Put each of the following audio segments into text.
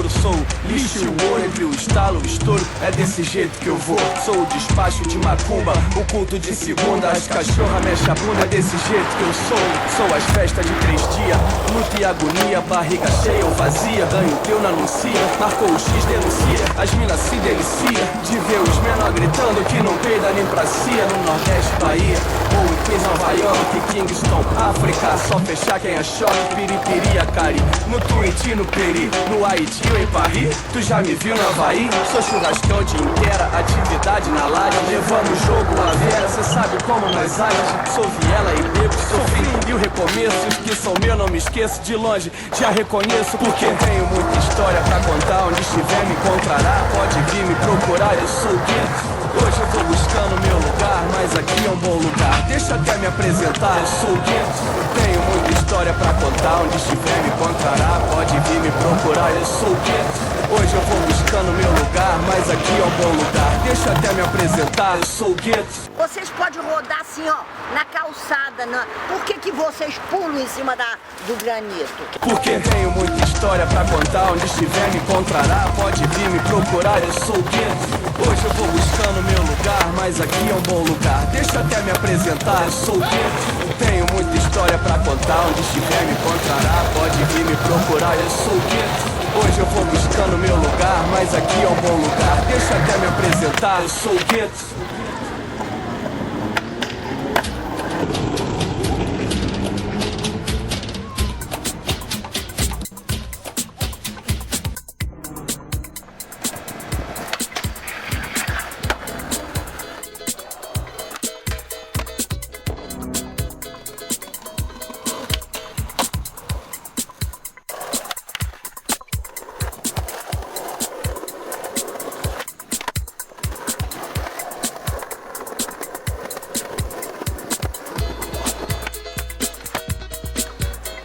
touro. Sou o lixo e o ouro, entre o estalo e o estouro. É desse jeito que eu vou. Sou o despacho de macumba, o culto de segunda. As cachorra mexe a bunda, é desse jeito que eu sou. Sou as festas de 3 dias, luta e agonia. Barriga cheia ou vazia, ganho teu na anuncia. Marcou o X, denuncia, as minas se delicia de ver os menor gritando que não peida nem pra cia. No Nordeste, Bahia, ou em Queens, Nova York, Kingston, África. Só fechar quem é choque, piripiri, Acari. No Tuiuti, no Peri, no Haiti ou em Paris. Tu já me viu no Havaí? Sou churrascão o dia inteira, atividade na laje. Levando o jogo à vera, cê sabe como nós age. Sou viela e bebo, sou fim e o recomeço. Os que são meu não me esqueço, de longe já reconheço. Porque tenho muita história pra contar, onde estiver me encontrará. Pode vir me procurar, eu sou o Gueto. Hoje eu vou buscando meu lugar, mas aqui é um bom lugar. Deixa até me apresentar, eu sou o Gueto. Tenho muita história pra contar, onde estiver me encontrará. Pode vir me procurar, eu sou o Gueto. Hoje eu vou buscando meu lugar, mas aqui é um bom lugar. Deixa até me apresentar, eu sou o Gueto. Vocês podem rodar assim, ó, na calçada, por que vocês pulam em cima do granito? Porque tenho muita história pra contar, onde estiver me encontrará. Pode vir me procurar, eu sou o Gueto. Hoje eu vou buscando meu lugar, mas aqui é um bom lugar. Deixa até me apresentar, eu sou o Gueto. Tenho muita história pra contar, onde estiver me encontrará. Pode vir me procurar, eu sou o Gueto. Hoje eu vou buscando meu lugar, mas aqui é um bom lugar. Deixa até me apresentar, eu sou o Gueto.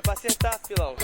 Acertar, filão.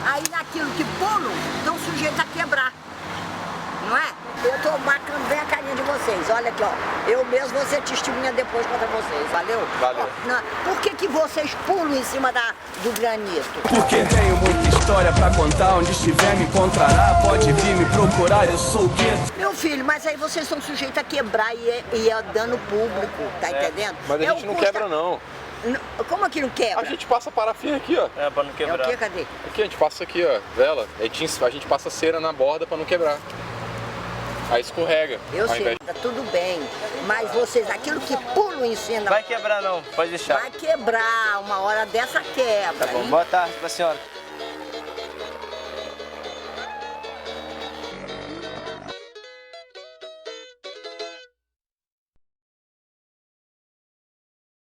Aí naquilo que pulam, estão sujeitos a quebrar, não é? Eu tô marcando bem a carinha de vocês, olha aqui, ó. Eu mesmo vou ser testemunha depois contra vocês, valeu? Valeu. Por que vocês pulam em cima do granito? Porque tenho muita história pra contar, onde estiver me encontrará. Pode vir me procurar, eu sou o Gueto. Meu filho, mas aí vocês são sujeitos a quebrar e é dano público, tá entendendo? Mas a gente não quebra não. Como aqui não quebra? A gente passa parafina aqui, ó. É, pra não quebrar. É o quê? Cadê? Aqui a gente passa aqui, ó, vela. A gente passa cera na borda pra não quebrar. Aí escorrega. Eu sei, tá tudo bem. Mas vocês, aquilo que pulam em cima... Vai quebrar não, pode deixar. Vai quebrar, uma hora dessa quebra. Tá bom, boa tarde pra senhora.